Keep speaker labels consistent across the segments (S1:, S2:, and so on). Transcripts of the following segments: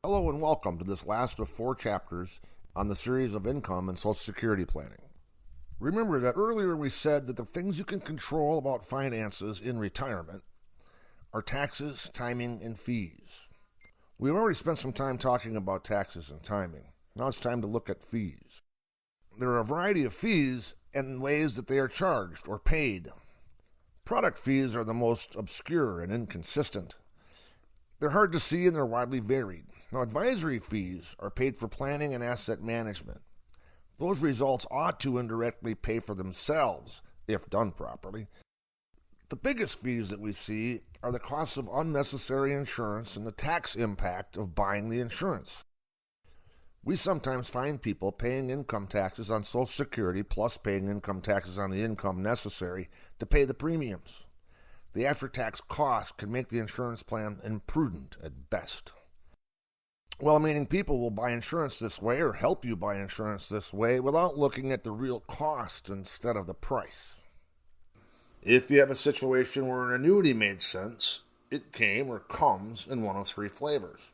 S1: Hello and welcome to this last of 4 chapters on the series of income and Social Security planning. Remember that earlier we said that the things you can control about finances in retirement are taxes, timing, and fees. We've already spent some time talking about taxes and timing. Now it's time to look at fees. There are a variety of fees and ways that they are charged or paid. Product fees are the most obscure and inconsistent. They're hard to see and they're widely varied. Now, advisory fees are paid for planning and asset management. Those results ought to indirectly pay for themselves if done properly. The biggest fees that we see are the costs of unnecessary insurance and the tax impact of buying the insurance. We sometimes find people paying income taxes on Social Security plus paying income taxes on the income necessary to pay the premiums. The after-tax cost can make the insurance plan imprudent at best. Well-meaning people will buy insurance this way or help you buy insurance this way without looking at the real cost instead of the price. If you have a situation where an annuity made sense, it came or comes in one of 3 flavors.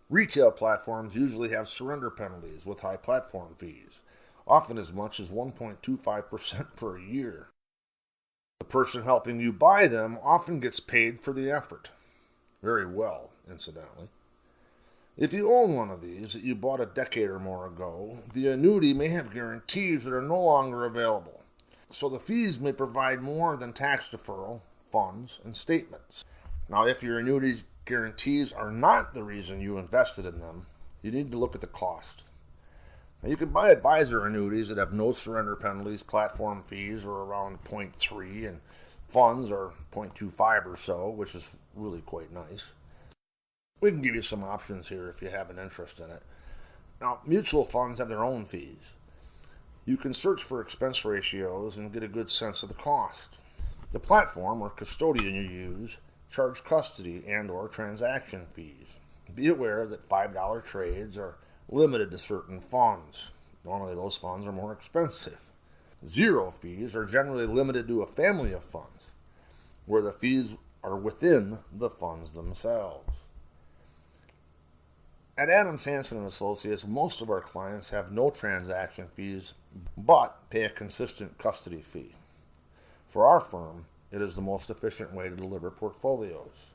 S1: Retail platforms usually have surrender penalties with high platform fees, often as much as 1.25% per year. The person helping you buy them often gets paid for the effort. Very well, incidentally. If you own one of these that you bought a decade or more ago, the annuity may have guarantees that are no longer available. So the fees may provide more than tax deferral, funds, and statements. Now, if your annuity's guarantees are not the reason you invested in them, you need to look at the cost. Now, you can buy advisor annuities that have no surrender penalties, platform fees are around 0.3, and funds are 0.25 or so, which is really quite nice. We can give you some options here if you have an interest in it. Now, mutual funds have their own fees. You can search for expense ratios and get a good sense of the cost. The platform or custodian you use charge custody and or transaction fees. Be aware that $5 trades are limited to certain funds. Normally those funds are more expensive. 0 fees are generally limited to a family of funds, where the fees are within the funds themselves. At Adams-Hansen Associates, most of our clients have no transaction fees, but pay a consistent custody fee. For our firm, it is the most efficient way to deliver portfolios.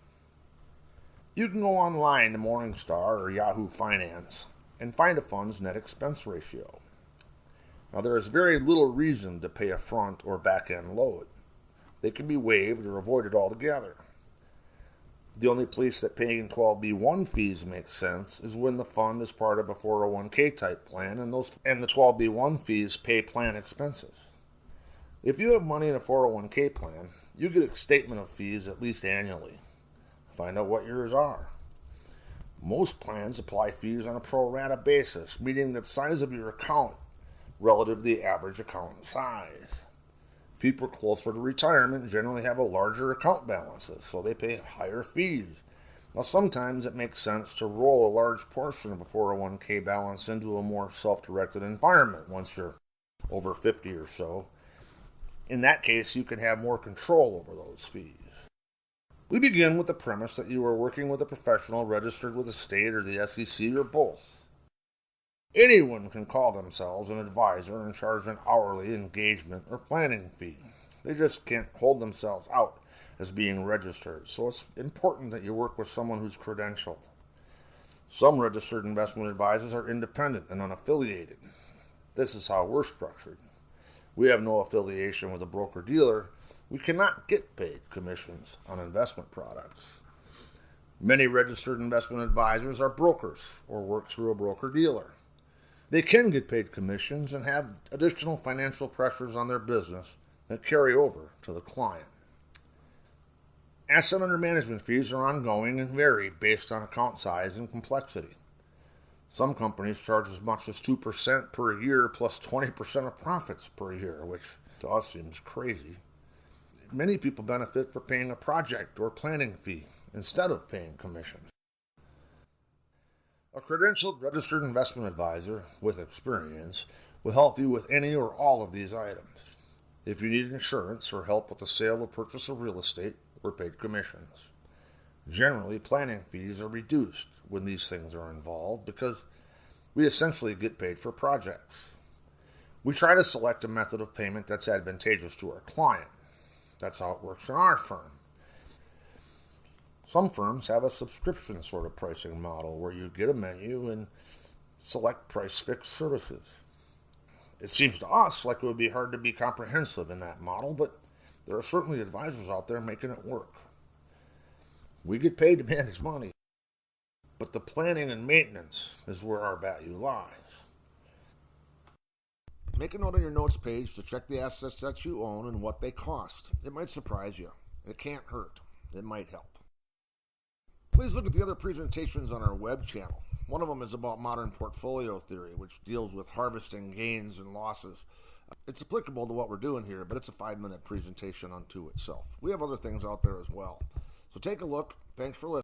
S1: You can go online to Morningstar or Yahoo Finance and find a fund's net expense ratio. Now, there is very little reason to pay a front or back-end load. They can be waived or avoided altogether. The only place that paying 12b1 fees makes sense is when the fund is part of a 401k type plan and the 12b1 fees pay plan expenses. If you have money in a 401k plan, you get a statement of fees at least annually. Find out what yours are. Most plans apply fees on a pro rata basis, meaning the size of your account relative to the average account size. People closer to retirement generally have a larger account balances, so they pay higher fees. Now, sometimes it makes sense to roll a large portion of a 401k balance into a more self-directed environment once you're over 50 or so. In that case, you can have more control over those fees. We begin with the premise that you are working with a professional registered with the state or the SEC or both. Anyone can call themselves an advisor and charge an hourly engagement or planning fee. They just can't hold themselves out as being registered, so it's important that you work with someone who's credentialed. Some registered investment advisors are independent and unaffiliated. This is how we're structured. We have no affiliation with a broker-dealer. We cannot get paid commissions on investment products. Many registered investment advisors are brokers or work through a broker-dealer. They can get paid commissions and have additional financial pressures on their business that carry over to the client. Asset under management fees are ongoing and vary based on account size and complexity. Some companies charge as much as 2% per year plus 20% of profits per year, which to us seems crazy. Many people benefit for paying a project or planning fee instead of paying commissions. A credentialed registered investment advisor with experience will help you with any or all of these items. If you need insurance or help with the sale or purchase of real estate, we're paid commissions. Generally, planning fees are reduced when these things are involved because we essentially get paid for projects. We try to select a method of payment that's advantageous to our client. That's how it works in our firm. Some firms have a subscription sort of pricing model where you get a menu and select price fixed services. It seems to us like it would be hard to be comprehensive in that model, but there are certainly advisors out there making it work. We get paid to manage money, but the planning and maintenance is where our value lies. Make a note on your notes page to check the assets that you own and what they cost. It might surprise you. It can't hurt. It might help. Please look at the other presentations on our web channel. One of them is about modern portfolio theory, which deals with harvesting gains and losses. It's applicable to what we're doing here, but it's a 5-minute presentation unto itself. We have other things out there as well. So take a look. Thanks for listening.